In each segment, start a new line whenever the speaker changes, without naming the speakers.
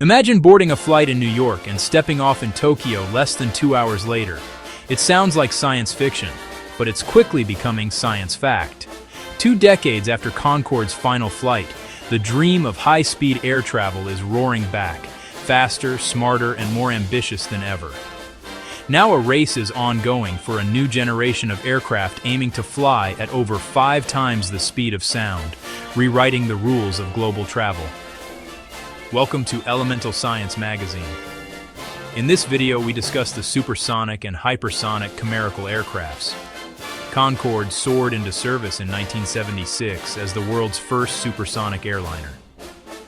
Imagine boarding a flight in New York and stepping off in Tokyo less than 2 hours later. It sounds like science fiction, but it's quickly becoming science fact. 2 decades after Concorde's final flight, the dream of high-speed air travel is roaring back, faster, smarter, and more ambitious than ever. Now a race is ongoing for a new generation of aircraft aiming to fly at over 5 times the speed of sound, rewriting the rules of global travel. Welcome to Elemental Science Magazine. In this video, we discuss the supersonic and hypersonic chimerical aircrafts. Concorde soared into service in 1976 as the world's first supersonic airliner.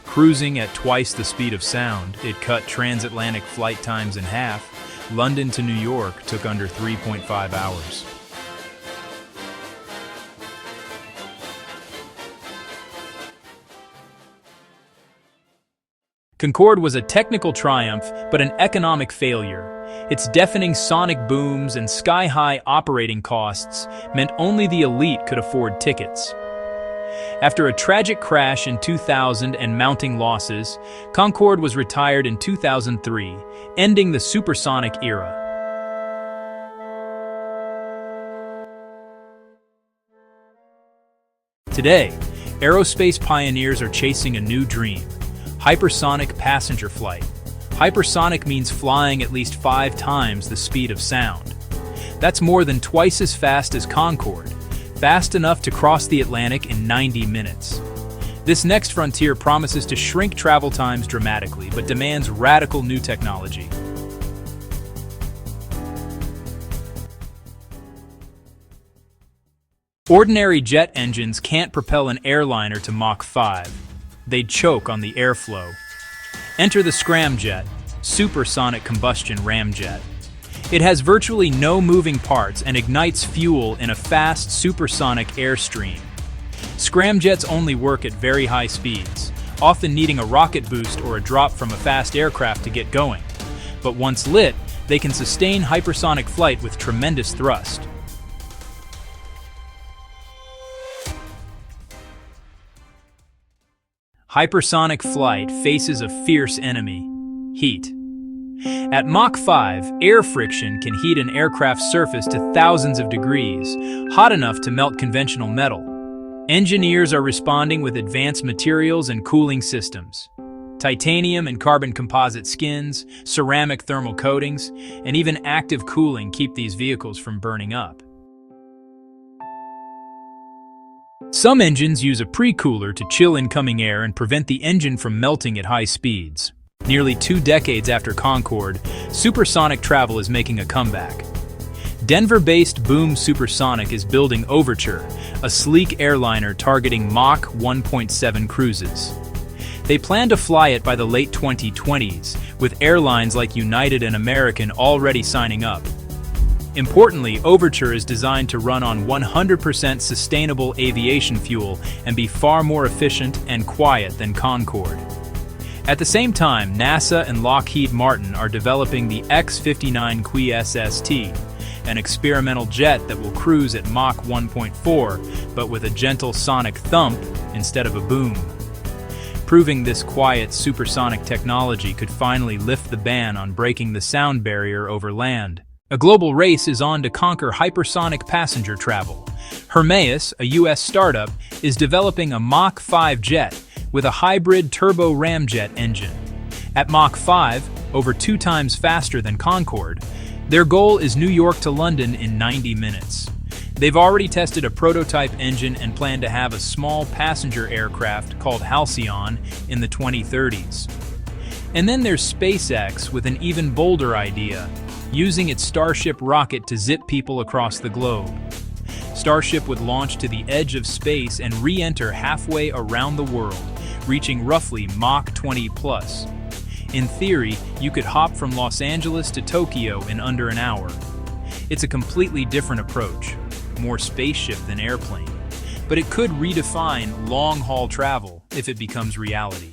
Cruising at twice the speed of sound, it cut transatlantic flight times in half. London to New York took under 3.5 hours. Concorde was a technical triumph, but an economic failure. Its deafening sonic booms and sky-high operating costs meant only the elite could afford tickets. After a tragic crash in 2000 and mounting losses, Concorde was retired in 2003, ending the supersonic era. Today, aerospace pioneers are chasing a new dream: hypersonic passenger flight. Hypersonic means flying at least 5 times the speed of sound. That's more than twice as fast as Concorde, fast enough to cross the Atlantic in 90 minutes. This next frontier promises to shrink travel times dramatically, but demands radical new technology. Ordinary jet engines can't propel an airliner to Mach 5. They'd choke on the airflow. Enter the scramjet, supersonic combustion ramjet. It has virtually no moving parts and ignites fuel in a fast supersonic airstream. Scramjets only work at very high speeds, often needing a rocket boost or a drop from a fast aircraft to get going. But once lit, they can sustain hypersonic flight with tremendous thrust. Hypersonic flight faces a fierce enemy: heat. At Mach 5, air friction can heat an aircraft's surface to thousands of degrees, hot enough to melt conventional metal. Engineers are responding with advanced materials and cooling systems. Titanium and carbon composite skins, ceramic thermal coatings, and even active cooling keep these vehicles from burning up. Some engines use a pre-cooler to chill incoming air and prevent the engine from melting at high speeds. Nearly 2 decades after Concorde, supersonic travel is making a comeback. Denver-based Boom Supersonic is building Overture, a sleek airliner targeting Mach 1.7 cruises. They plan to fly it by the late 2020s, with airlines like United and American already signing up. Importantly, Overture is designed to run on 100% sustainable aviation fuel and be far more efficient and quiet than Concorde. At the same time, NASA and Lockheed Martin are developing the X-59 QuiSST, an experimental jet that will cruise at Mach 1.4, but with a gentle sonic thump instead of a boom. Proving this quiet supersonic technology could finally lift the ban on breaking the sound barrier over land. A global race is on to conquer hypersonic passenger travel. Hermeus, a U.S. startup, is developing a Mach 5 jet with a hybrid turbo-ramjet engine. At Mach 5, over 2 times faster than Concorde, their goal is New York to London in 90 minutes. They've already tested a prototype engine and plan to have a small passenger aircraft called Halcyon in the 2030s. And then there's SpaceX with an even bolder idea: using its Starship rocket to zip people across the globe. Starship would launch to the edge of space and re-enter halfway around the world, reaching roughly Mach 20 plus. In theory, you could hop from Los Angeles to Tokyo in under an hour. It's a completely different approach, more spaceship than airplane, but it could redefine long-haul travel if it becomes reality.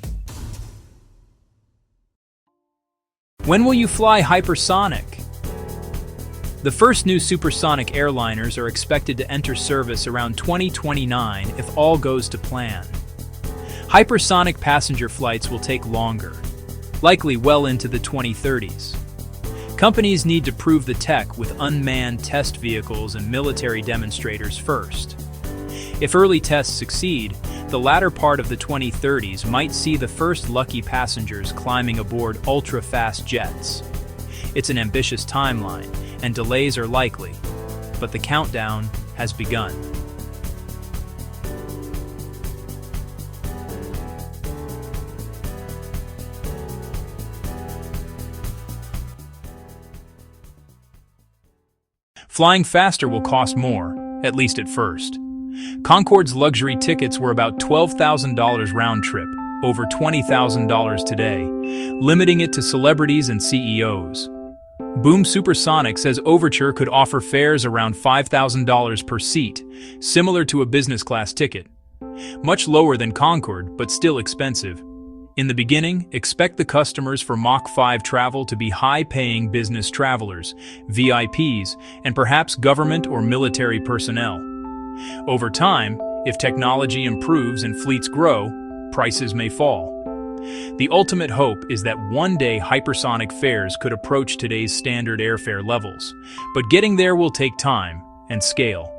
When will you fly hypersonic? The first new supersonic airliners are expected to enter service around 2029 if all goes to plan. Hypersonic passenger flights will take longer. likely well into the 2030s. Companies need to prove the tech with unmanned test vehicles and military demonstrators first. If early tests succeed, the latter part of the 2030s might see the first lucky passengers climbing aboard ultra-fast jets. It's an ambitious timeline, and delays are likely, but the countdown has begun. Flying faster will cost more, at least at first. Concorde's luxury tickets were about $12,000 round trip, over $20,000 today, limiting it to celebrities and CEOs. Boom Supersonic says Overture could offer fares around $5,000 per seat, similar to a business class ticket. Much lower than Concorde, but still expensive. In the beginning, expect the customers for Mach 5 travel to be high-paying business travelers, VIPs, and perhaps government or military personnel. Over time, if technology improves and fleets grow, prices may fall. The ultimate hope is that one day hypersonic fares could approach today's standard airfare levels, but getting there will take time and scale.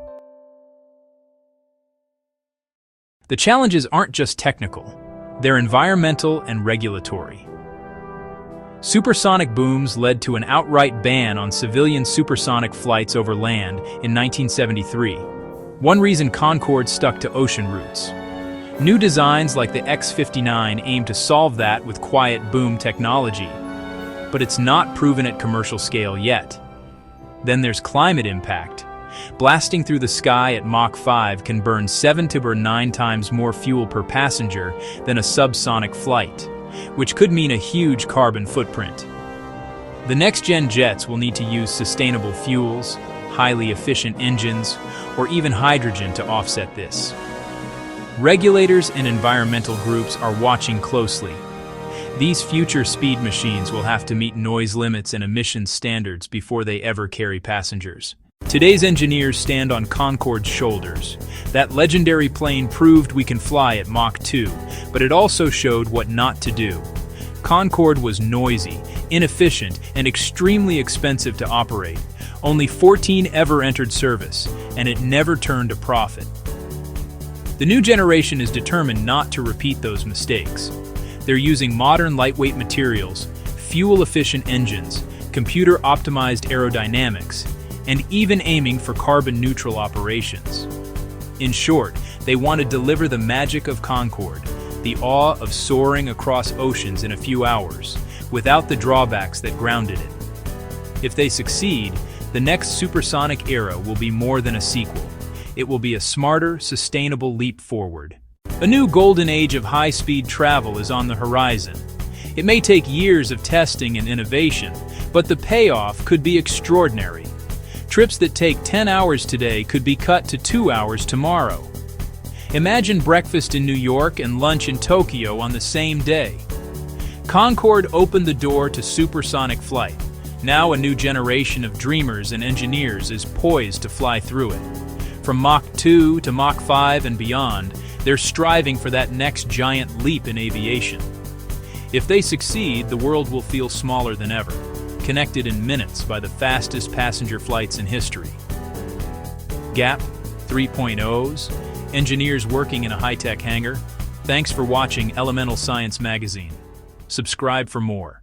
The challenges aren't just technical. They're environmental and regulatory. Supersonic booms led to an outright ban on civilian supersonic flights over land in 1973. One reason Concorde stuck to ocean routes. New designs like the X-59 aim to solve that with quiet boom technology, but it's not proven at commercial scale yet. Then there's climate impact. Blasting through the sky at Mach 5 can burn 7 to 9 times more fuel per passenger than a subsonic flight, which could mean a huge carbon footprint. The next-gen jets will need to use sustainable fuels, highly efficient engines, or even hydrogen to offset this. Regulators and environmental groups are watching closely. These future speed machines will have to meet noise limits and emissions standards before they ever carry passengers. Today's engineers stand on Concorde's shoulders. That legendary plane proved we can fly at Mach 2, but it also showed what not to do. Concorde was noisy, inefficient, and extremely expensive to operate. Only 14 ever entered service, and it never turned a profit. The new generation is determined not to repeat those mistakes. They're using modern lightweight materials, fuel-efficient engines, computer-optimized aerodynamics, and even aiming for carbon-neutral operations. In short, they want to deliver the magic of Concorde, the awe of soaring across oceans in a few hours, without the drawbacks that grounded it. If they succeed, the next supersonic era will be more than a sequel. It will be a smarter, sustainable leap forward. A new golden age of high-speed travel is on the horizon. It may take years of testing and innovation, but the payoff could be extraordinary. Trips that take 10 hours today could be cut to 2 hours tomorrow. Imagine breakfast in New York and lunch in Tokyo on the same day. Concorde opened the door to supersonic flight. Now a new generation of dreamers and engineers is poised to fly through it. From Mach 2 to Mach 5 and beyond, they're striving for that next giant leap in aviation. If they succeed, the world will feel smaller than ever, connected in minutes by the fastest passenger flights in history. GAP 3.0s, engineers working in a high-tech hangar. Thanks for watching Elemental Science Magazine. Subscribe for more.